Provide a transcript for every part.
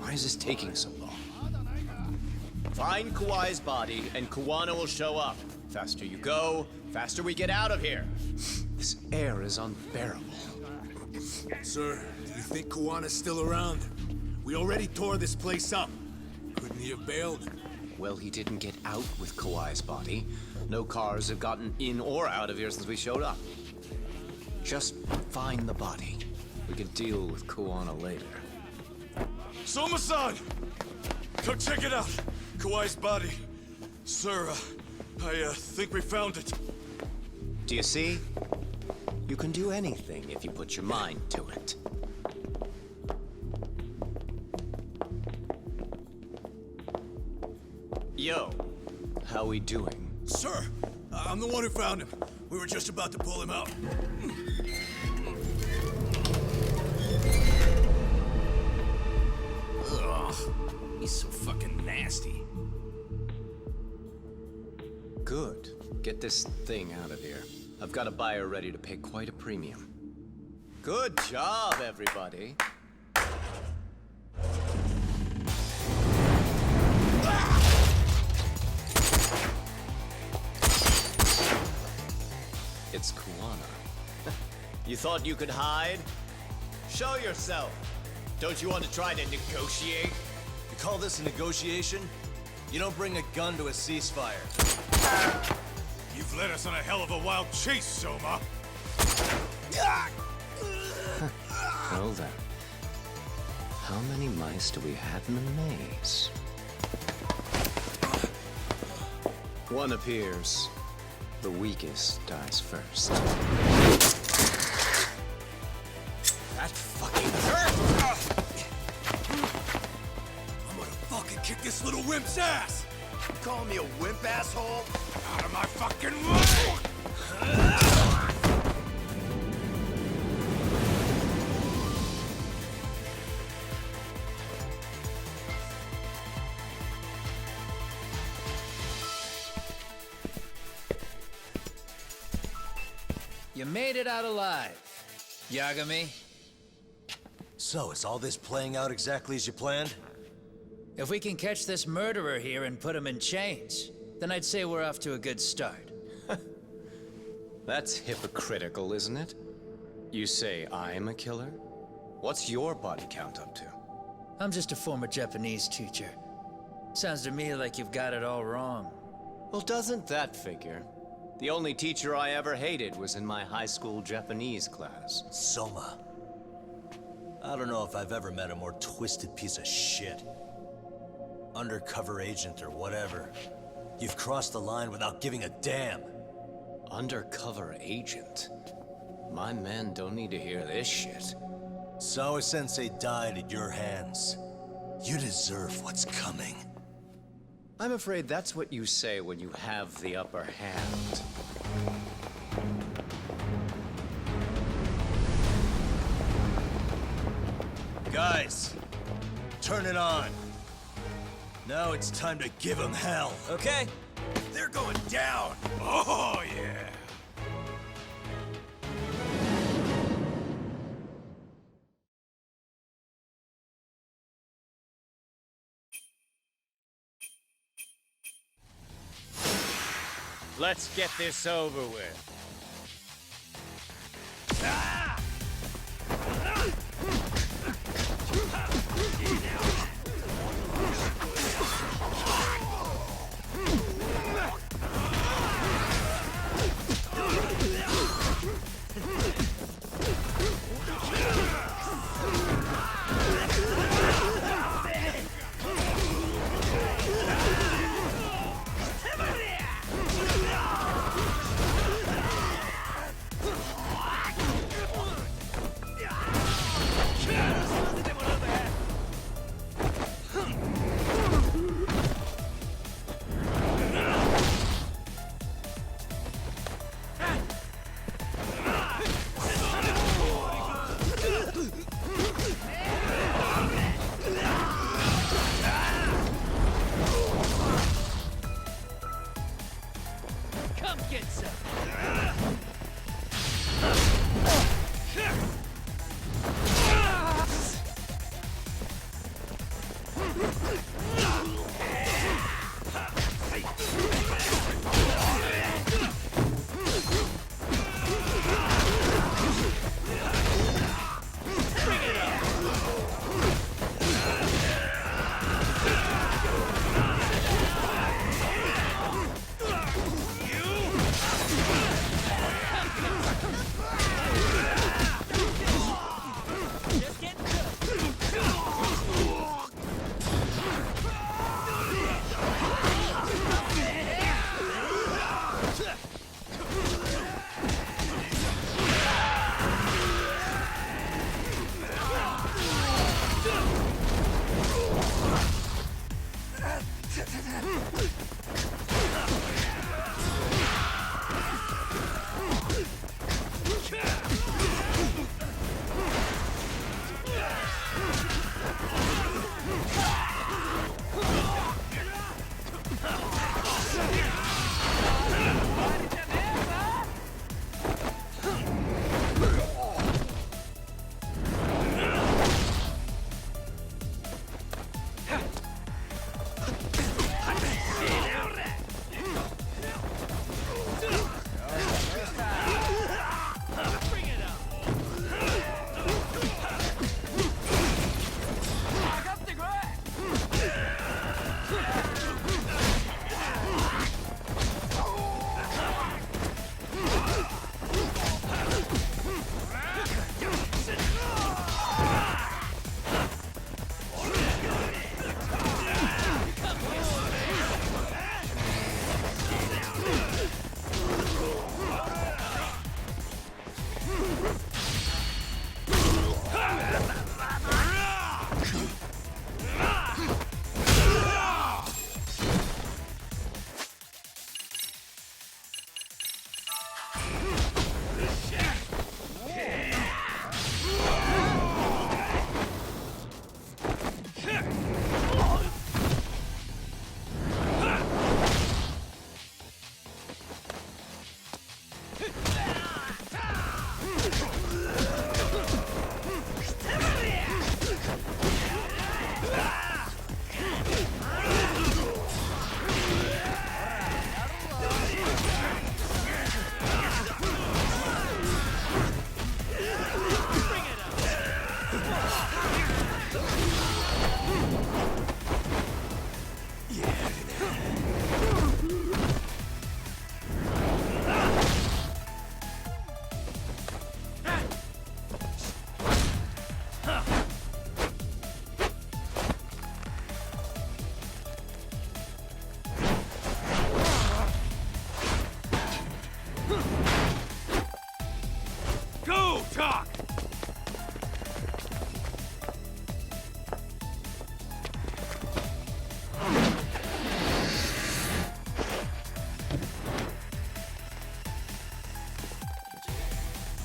Why is this taking so long? Find Kawhi's body, and Kuwana will show up. Faster you go, faster we get out of here. This air is unbearable. Sir, do you think Kuwana's still around? We already tore this place up. Couldn't he have bailed? Well, he didn't get out with Kawhi's body. No cars have gotten in or out of here since we showed up. Just find the body. We can deal with Kuwana later. Soma-san! Come check it out! Kawhi's body. Sir, I think we found it. Do you see? You can do anything if you put your mind to it. Yo, how we doing? Sir, I'm the one who found him. We were just about to pull him out. Ugh, he's so fucking nasty. Good. Get this thing out of here. I've got a buyer ready to pay quite a premium. Good job, everybody. It's Kuwana. You thought you could hide? Show yourself. Don't you want to try to negotiate? You call this a negotiation? You don't bring a gun to a ceasefire. You've led us on a hell of a wild chase, Soma. Well then. How many mice do we have in the maze? One appears. The weakest dies first. That fucking hurt! I'm gonna fucking kick this little wimp's ass! You calling me a wimp, asshole? Out of my fucking way! You made it out alive, Yagami. So, is all this playing out exactly as you planned? If we can catch this murderer here and put him in chains, then I'd say we're off to a good start. That's hypocritical, isn't it? You say I'm a killer? What's your body count up to? I'm just a former Japanese teacher. Sounds to me like you've got it all wrong. Well, doesn't that figure? The only teacher I ever hated was in my high school Japanese class. Soma. I don't know if I've ever met a more twisted piece of shit. Undercover agent or whatever. You've crossed the line without giving a damn. Undercover agent? My men don't need to hear this shit. Sawa-sensei died at your hands. You deserve what's coming. I'm afraid that's what you say when you have the upper hand. Guys, turn it on. Now it's time to give them hell. Okay. They're going down! Oh, yeah! Let's get this over with.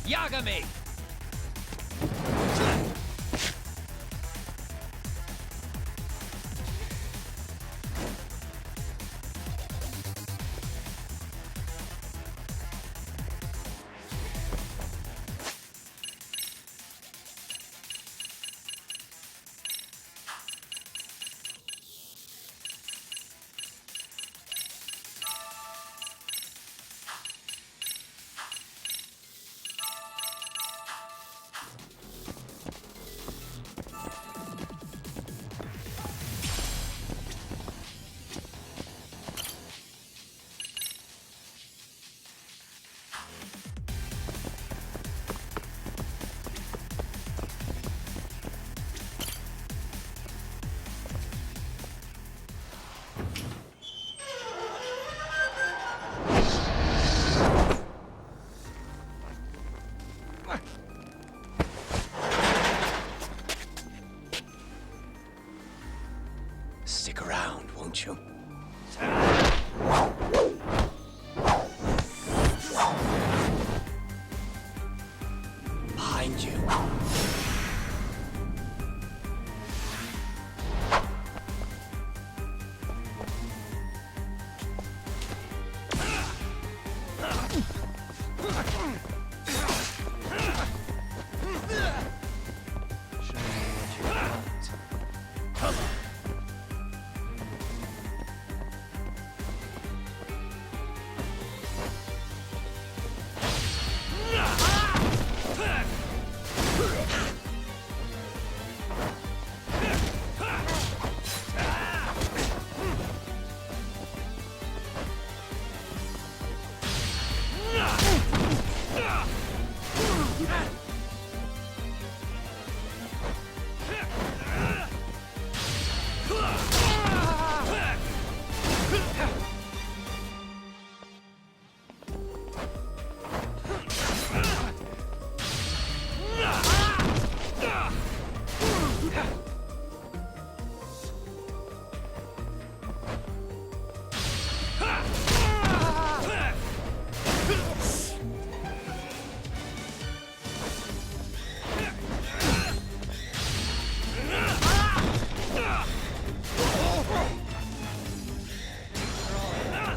Yagami! Stick around, won't you? Behind you. Show me what you want.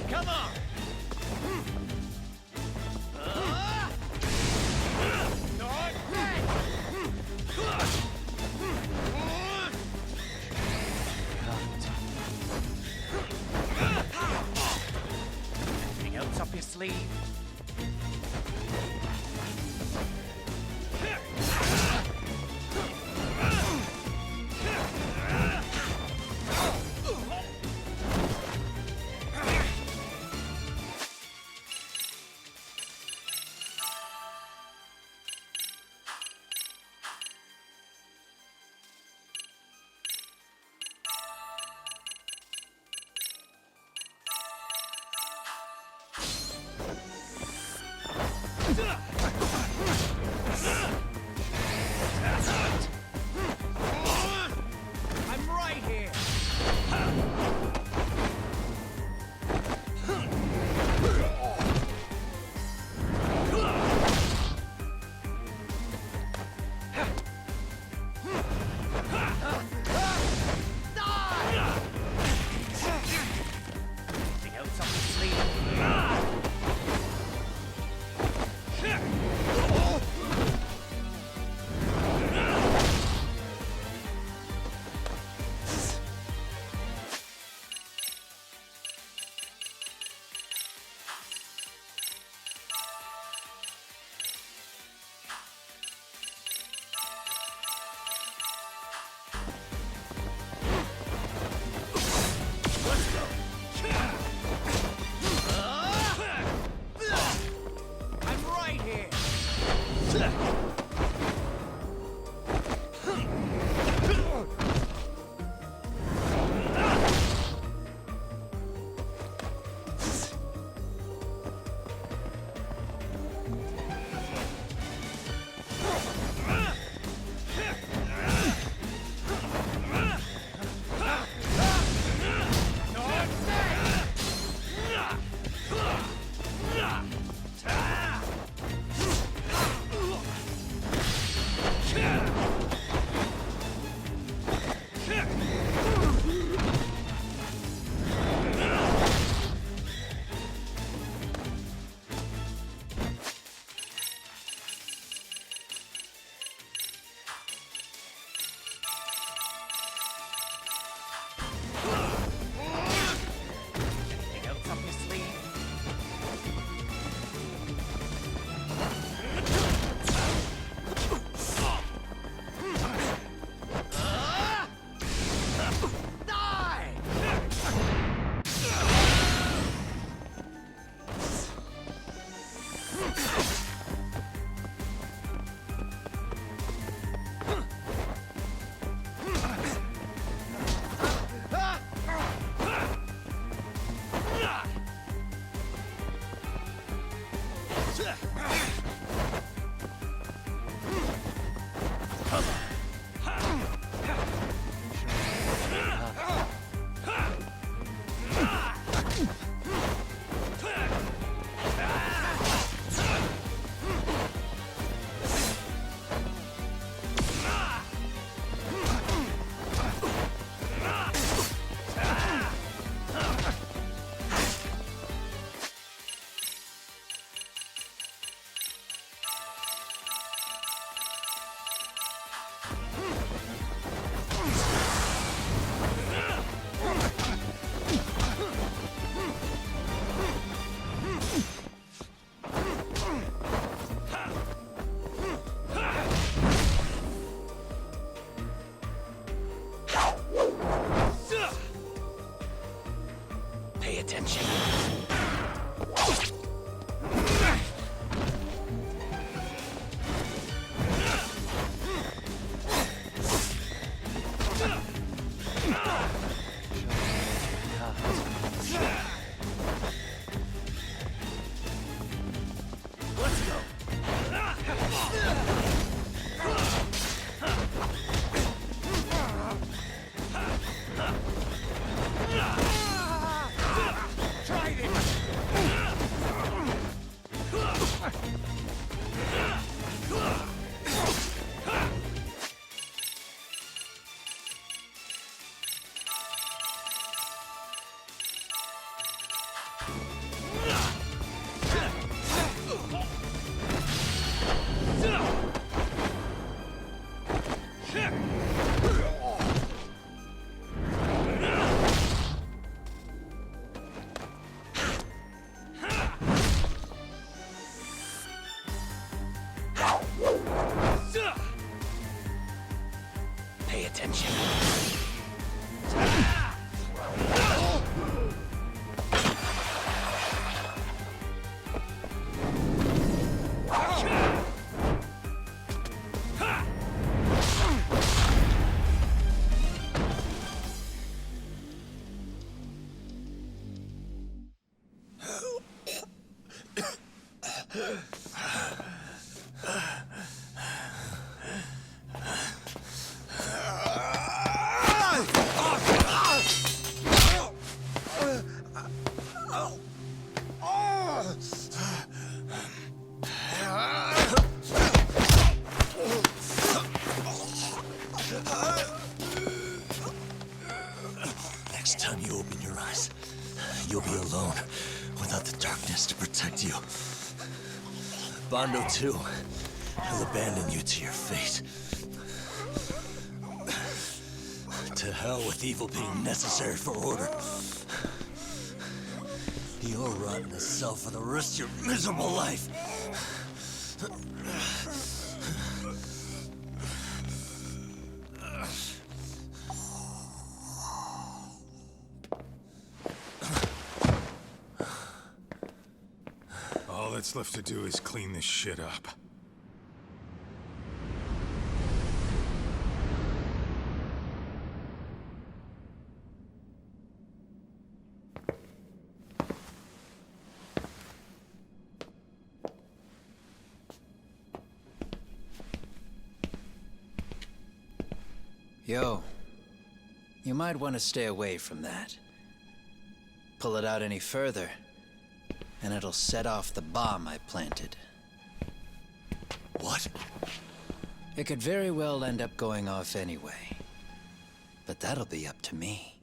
Come on. Up your sleeve. I'm right here. Anything else up your sleeve? I'm right here. Pay attention. Pay attention. Next time you open your eyes, you'll be alone, without the darkness to protect you. Bondo, too. He'll abandon you to your fate. To hell with evil being necessary for order. You'll rot in a cell for the rest of your miserable life. All that's left to do is clean this shit up. Yo, you might want to stay away from that. Pull it out any further, and it'll set off the bomb I planted. What? It could very well end up going off anyway. But that'll be up to me.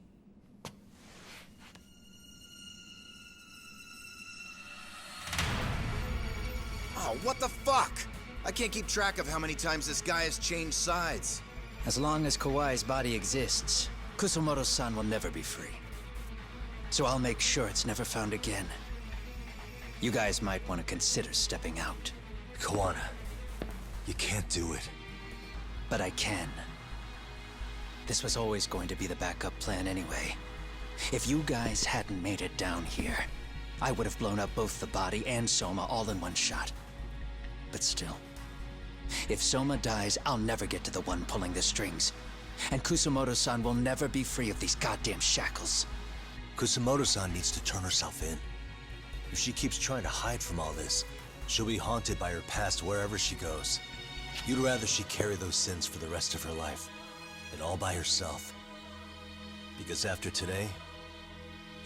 Oh, what the fuck? I can't keep track of how many times this guy has changed sides. As long as Kawai's body exists, Kusumoto-san will never be free. So I'll make sure it's never found again. You guys might want to consider stepping out. Kawana, you can't do it. But I can. This was always going to be the backup plan anyway. If you guys hadn't made it down here, I would have blown up both the body and Soma all in one shot. But still, if Soma dies, I'll never get to the one pulling the strings. And Kusumoto-san will never be free of these goddamn shackles. Kusumoto-san needs to turn herself in. If she keeps trying to hide from all this, She'll be haunted by her past wherever she goes. You'd rather she carry those sins for the rest of her life, and all by herself. Because after today,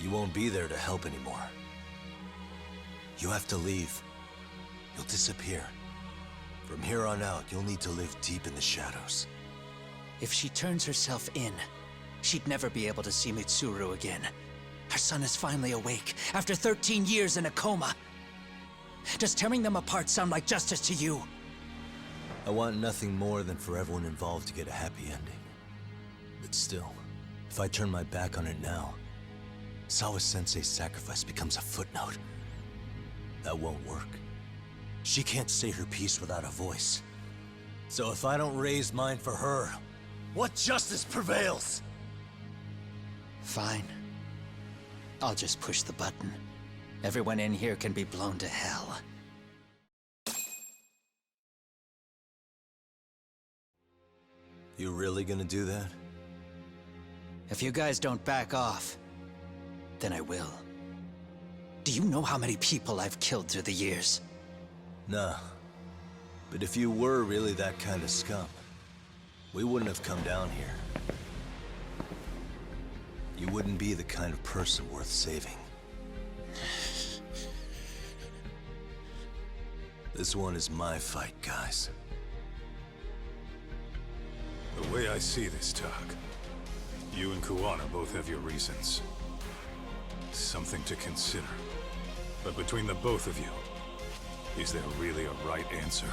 you won't be there to help anymore. You have to leave. You'll disappear. From here on out, you'll need to live deep in the shadows. If she turns herself in, she'd never be able to see Mitsuru again. Her son is finally awake, after 13 years in a coma. Does tearing them apart sound like justice to you? I want nothing more than for everyone involved to get a happy ending. But still, if I turn my back on it now, Sawa-sensei's sacrifice becomes a footnote. That won't work. She can't say her piece without a voice. So if I don't raise mine for her, what justice prevails? Fine. I'll just push the button. Everyone in here can be blown to hell. You really gonna do that? If you guys don't back off, then I will. Do you know how many people I've killed through the years? Nah. But if you were really that kind of scum, we wouldn't have come down here. You wouldn't be the kind of person worth saving. This one is my fight, guys. The way I see this, Tak, you and Kuwana both have your reasons. Something to consider. But between the both of you, is there really a right answer?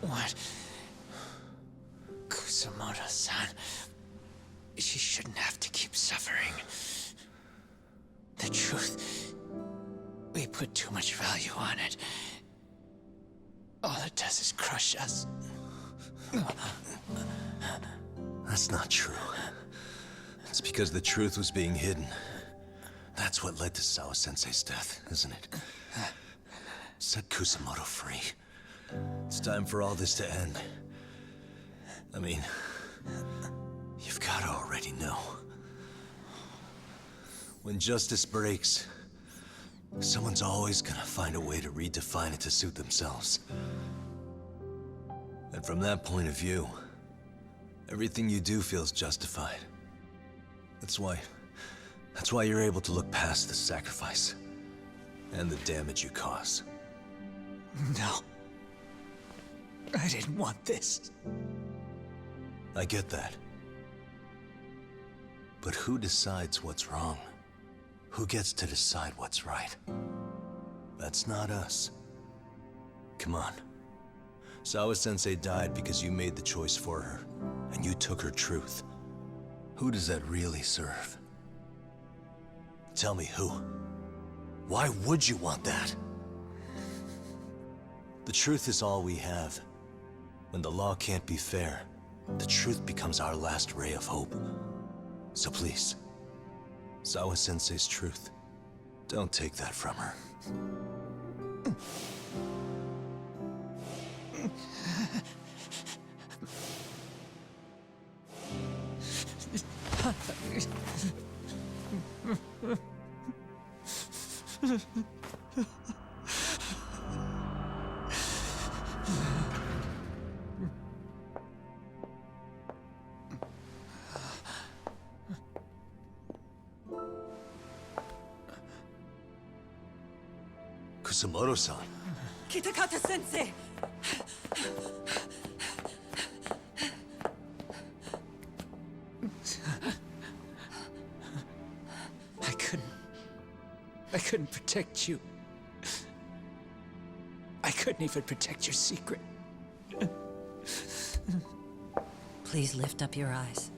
What? Kusamoto-san. She shouldn't have to keep suffering. The truth. We put too much value on it. All it does is crush us. That's not true. It's because the truth was being hidden. That's what led to Sawa-sensei's death, isn't it? Set Kusamoto free. It's time for all this to end. I mean, you've got to already know. When justice breaks, Someone's always gonna find a way to redefine it to suit themselves. And from that point of view, everything you do feels justified. That's why you're able to look past the sacrifice and the damage you cause. No. I didn't want this. I get that. But who decides what's wrong? Who gets to decide what's right? That's not us. Come on. Sawa-sensei died because you made the choice for her, and you took her truth. Who does that really serve? Tell me who. Why would you want that? The truth is all we have. When the law can't be fair, the truth becomes our last ray of hope. So please, Sawa-sensei's truth, don't take that from her. Kusamoto-san. Kitakata-sensei! I couldn't protect you. I couldn't even protect your secret. Please lift up your eyes.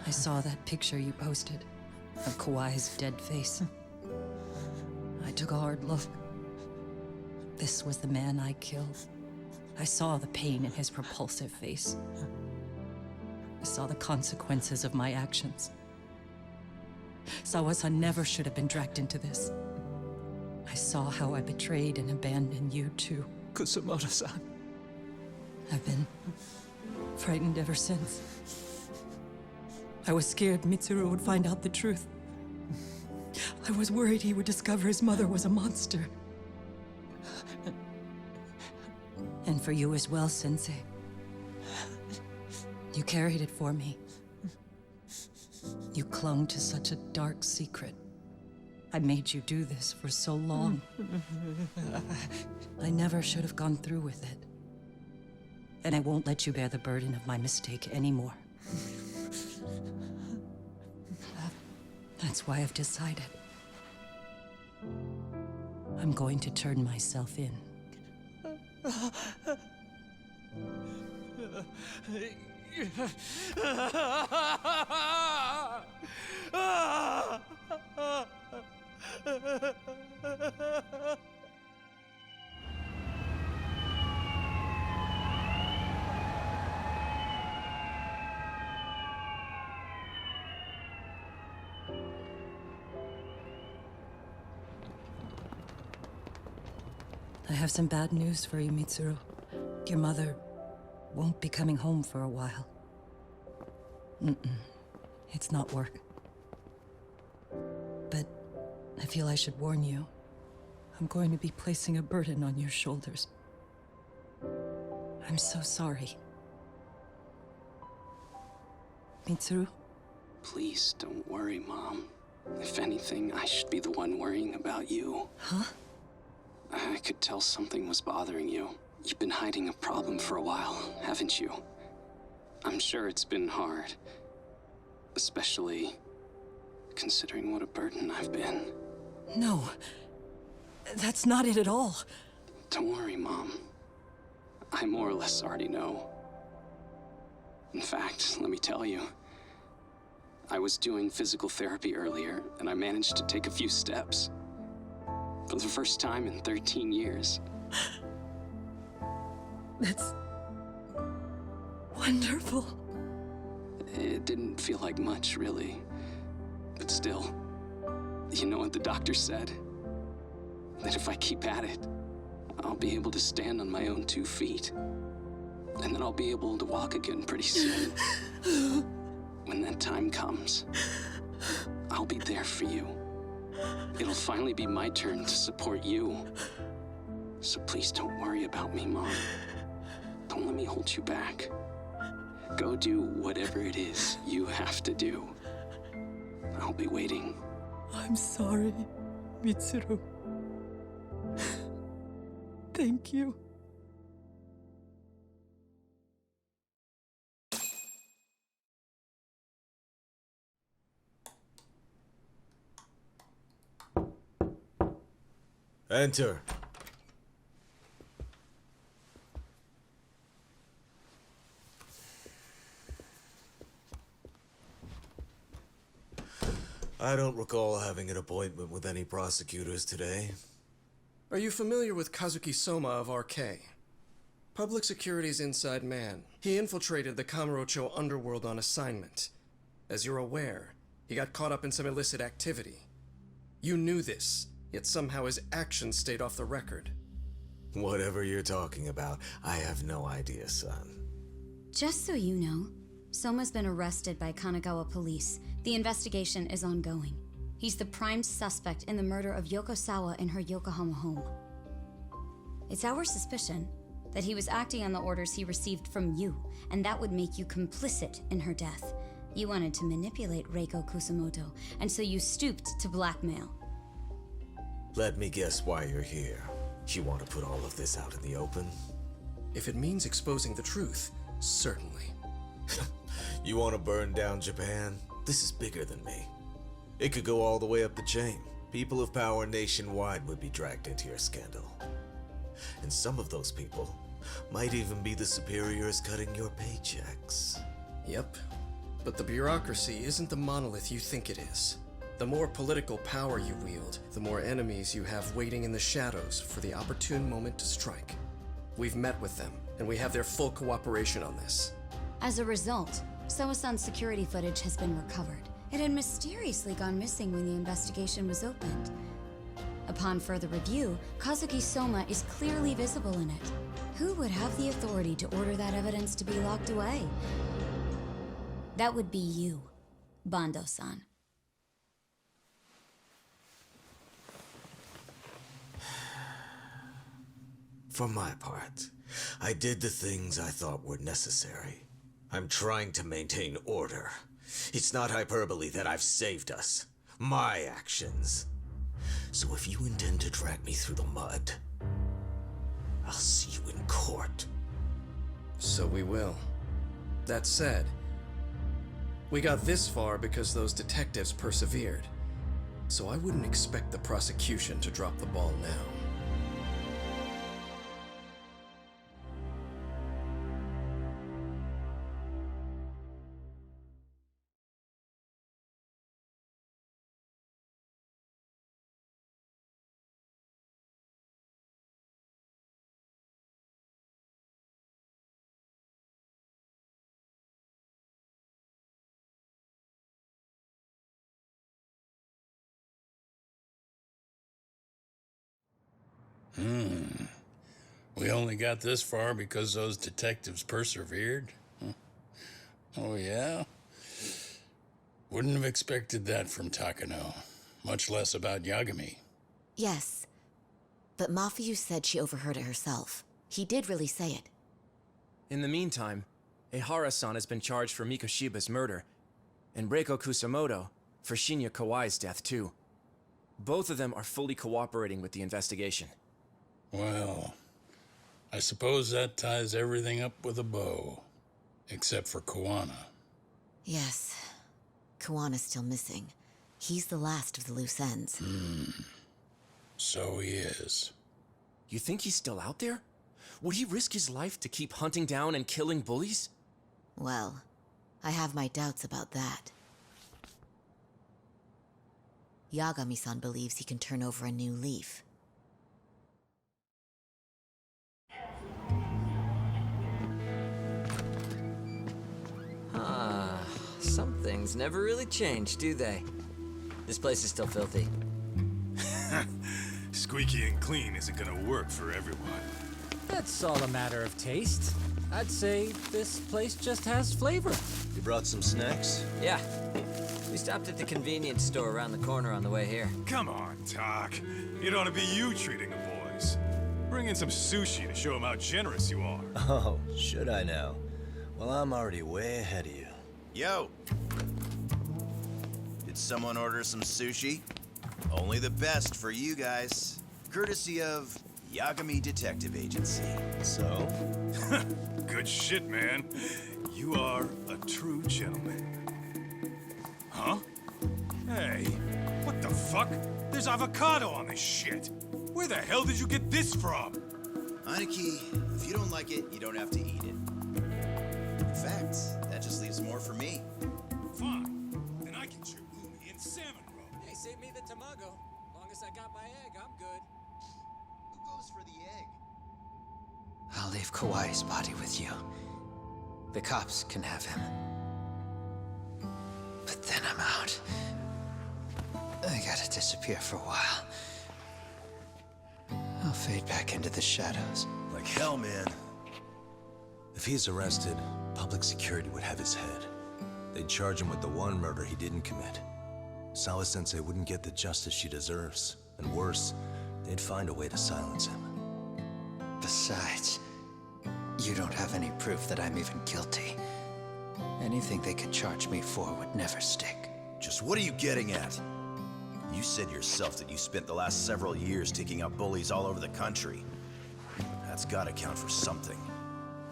I saw that picture you posted of Kawai's dead face. I took a hard look. This was the man I killed. I saw the pain in his repulsive face. I saw the consequences of my actions. Sawa-san never should have been dragged into this. I saw how I betrayed and abandoned you too. Kusamoto-san. I've been frightened ever since. I was scared Mitsuru would find out the truth. I was worried he would discover his mother was a monster. And for you as well, Sensei. You carried it for me. You clung to such a dark secret. I made you do this for so long. I never should have gone through with it. And I won't let you bear the burden of my mistake anymore. That's why I've decided. I'm going to turn myself in. I have some bad news for you, Mitsuru. Your mother won't be coming home for a while. It's not work. But I feel I should warn you. I'm going to be placing a burden on your shoulders. I'm so sorry. Mitsuru? Please don't worry, Mom. If anything, I should be the one worrying about you. Huh? I could tell something was bothering you. You've been hiding a problem for a while, haven't you? I'm sure it's been hard. Especially considering what a burden I've been. No. That's not it at all. Don't worry, Mom. I more or less already know. In fact, let me tell you. I was doing physical therapy earlier, and I managed to take a few steps. For the first time in 13 years. That's wonderful. It didn't feel like much, really. But still, you know what the doctor said? That if I keep at it, I'll be able to stand on my own 2 feet. And then I'll be able to walk again pretty soon. When that time comes, I'll be there for you. It'll finally be my turn to support you. So please don't worry about me, Mom. Don't let me hold you back. Go do whatever it is you have to do. I'll be waiting. I'm sorry, Mitsuru. Thank you. Enter. I don't recall having an appointment with any prosecutors today. Are you familiar with Kazuki Soma of RK? Public Security's inside man. He infiltrated the Kamurocho underworld on assignment. As you're aware, he got caught up in some illicit activity. You knew this, yet somehow his actions stayed off the record. Whatever you're talking about, I have no idea, son. Just so you know, Soma's been arrested by Kanagawa police. The investigation is ongoing. He's the prime suspect in the murder of Yoko Sawa in her Yokohama home. It's our suspicion that he was acting on the orders he received from you, and that would make you complicit in her death. You wanted to manipulate Reiko Kusamoto, and so you stooped to blackmail. Let me guess why you're here. You want to put all of this out in the open? If it means exposing the truth, certainly. You want to burn down Japan? This is bigger than me. It could go all the way up the chain. People of power nationwide would be dragged into your scandal. And some of those people might even be the superiors cutting your paychecks. Yep. But the bureaucracy isn't the monolith you think it is. The more political power you wield, the more enemies you have waiting in the shadows for the opportune moment to strike. We've met with them, and we have their full cooperation on this. As a result, Soa-san's security footage has been recovered. It had mysteriously gone missing when the investigation was opened. Upon further review, Kazuki Soma is clearly visible in it. Who would have the authority to order that evidence to be locked away? That would be you, Bando-san. For my part, I did the things I thought were necessary. I'm trying to maintain order. It's not hyperbole that I've saved us. My actions. So if you intend to drag me through the mud, I'll see you in court. So we will. That said, we got this far because those detectives persevered. So I wouldn't expect the prosecution to drop the ball now. We only got this far because those detectives persevered? Oh, yeah? Wouldn't have expected that from Takano, much less about Yagami. Yes, but Mafuyu said she overheard it herself. He did really say it. In the meantime, Ehara-san has been charged for Mikoshiba's murder, and Reiko Kusamoto for Shinya Kawai's death, too. Both of them are fully cooperating with the investigation. Well, I suppose that ties everything up with a bow. Except for Kuwana. Yes. Kuwana's still missing. He's the last of the loose ends. So he is. You think he's still out there? Would he risk his life to keep hunting down and killing bullies? Well, I have my doubts about that. Yagami-san believes he can turn over a new leaf. Some things never really change, do they? This place is still filthy. Squeaky and clean isn't gonna work for everyone. That's all a matter of taste. I'd say this place just has flavor. You brought some snacks? Yeah. We stopped at the convenience store around the corner on the way here. Come on, Doc. It ought to be you treating the boys. Bring in some sushi to show them how generous you are. Oh, should I now? Well, I'm already way ahead of you. Yo! Did someone order some sushi? Only the best for you guys. Courtesy of Yagami Detective Agency. So? Good shit, man. You are a true gentleman. Huh? Hey, what the fuck? There's avocado on this shit. Where the hell did you get this from? Aniki, if you don't like it, you don't have to eat it. In fact, that just leaves more for me. Fine. Then I get your umi and salmon roll. Hey, save me the tamago. Long as I got my egg, I'm good. Who goes for the egg? I'll leave Kawai's body with you. The cops can have him. But then I'm out. I gotta disappear for a while. I'll fade back into the shadows. Like hell, man. If he's arrested, public security would have his head. They'd charge him with the one murder he didn't commit. Sawa-sensei wouldn't get the justice she deserves. And worse, they'd find a way to silence him. Besides, you don't have any proof that I'm even guilty. Anything they could charge me for would never stick. Just what are you getting at? You said yourself that you spent the last several years taking out bullies all over the country. That's gotta count for something.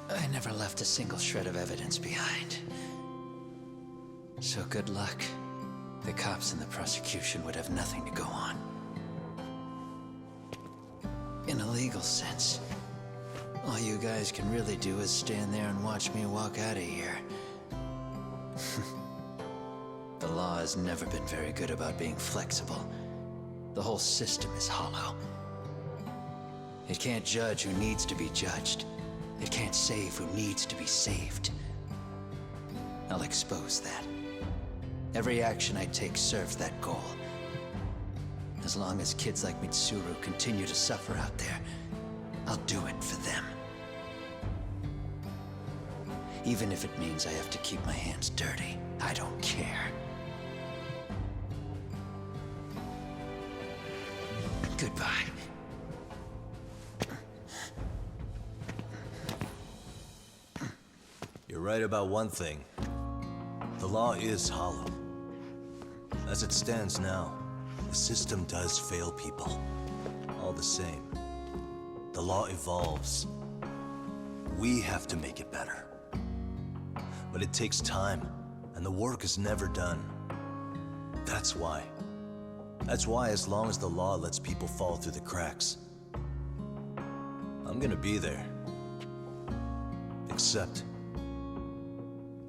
I never left a single shred of evidence behind. So good luck. The cops and the prosecution would have nothing to go on. In a legal sense, all you guys can really do is stand there and watch me walk out of here. The law has never been very good about being flexible. The whole system is hollow. It can't judge who needs to be judged. It can't save who needs to be saved. I'll expose that. Every action I take serves that goal. As long as kids like Mitsuru continue to suffer out there, I'll do it for them. Even if it means I have to keep my hands dirty, I don't care. Goodbye. You're right about one thing. The law is hollow. As it stands now, the system does fail people. All the same, the law evolves. We have to make it better. But it takes time, and the work is never done. That's why, as long as the law lets people fall through the cracks, I'm gonna be there. Except,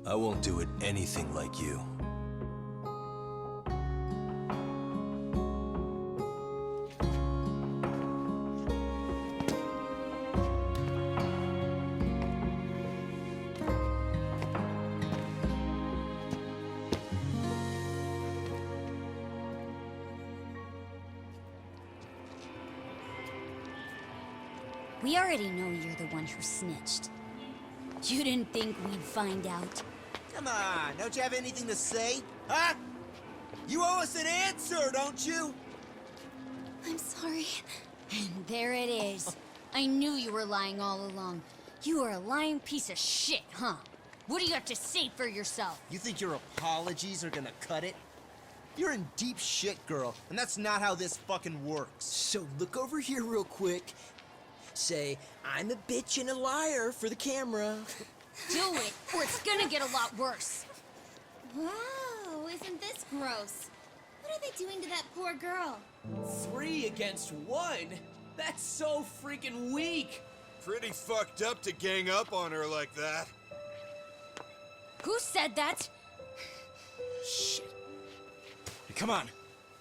I won't do it anything like you. We already know you're the one who snitched. You didn't think we'd find out? Come on, don't you have anything to say? Huh? You owe us an answer, don't you? I'm sorry. And there it is. I knew you were lying all along. You are a lying piece of shit, huh? What do you have to say for yourself? You think your apologies are gonna cut it? You're in deep shit, girl, and that's not how this fucking works. So look over here real quick. Say, I'm a bitch and a liar for the camera. Do it, or it's gonna get a lot worse. Wow, isn't this gross? What are they doing to that poor girl? 3 against 1? That's so freaking weak! Pretty fucked up to gang up on her like that. Who said that? Shit. Come on,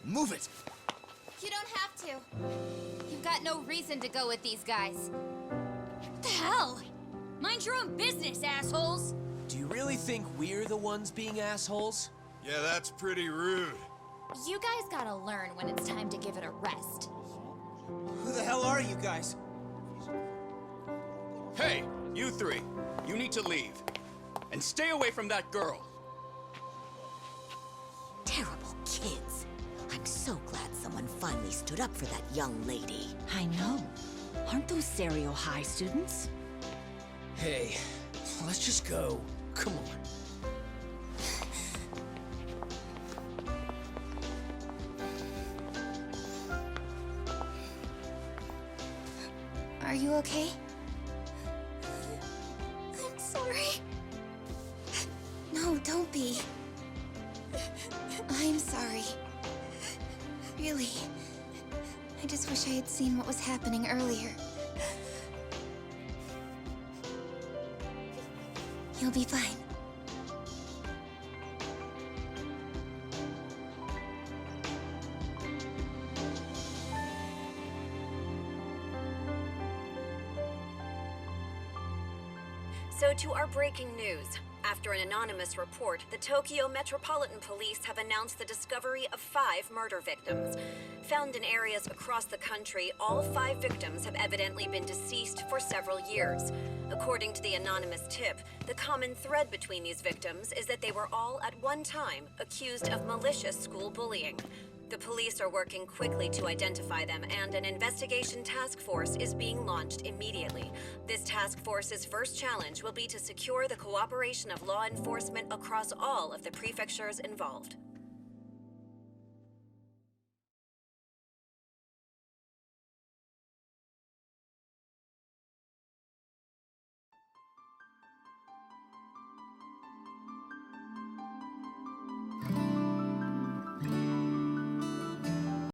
move it. You don't have to. You've got no reason to go with these guys. What the hell? Mind your own business, assholes! Do you really think we're the ones being assholes? Yeah, that's pretty rude. You guys gotta learn when it's time to give it a rest. Who the hell are you guys? Hey, You three, you need to leave. And stay away from that girl. Terrible kids. I'm so glad someone finally stood up for that young lady. I know. Aren't those Serio High students? Hey, let's just go. Come on. Are you okay? I'm sorry. No, don't be. I'm sorry. Really. I just wish I had seen what was happening earlier. You'll be fine. So to our breaking news. After an anonymous report, the Tokyo Metropolitan Police have announced the discovery of 5 murder victims. Found in areas across the country, all 5 victims have evidently been deceased for several years. According to the anonymous tip, the common thread between these victims is that they were all at one time accused of malicious school bullying. The police are working quickly to identify them, and an investigation task force is being launched immediately. This task force's first challenge will be to secure the cooperation of law enforcement across all of the prefectures involved.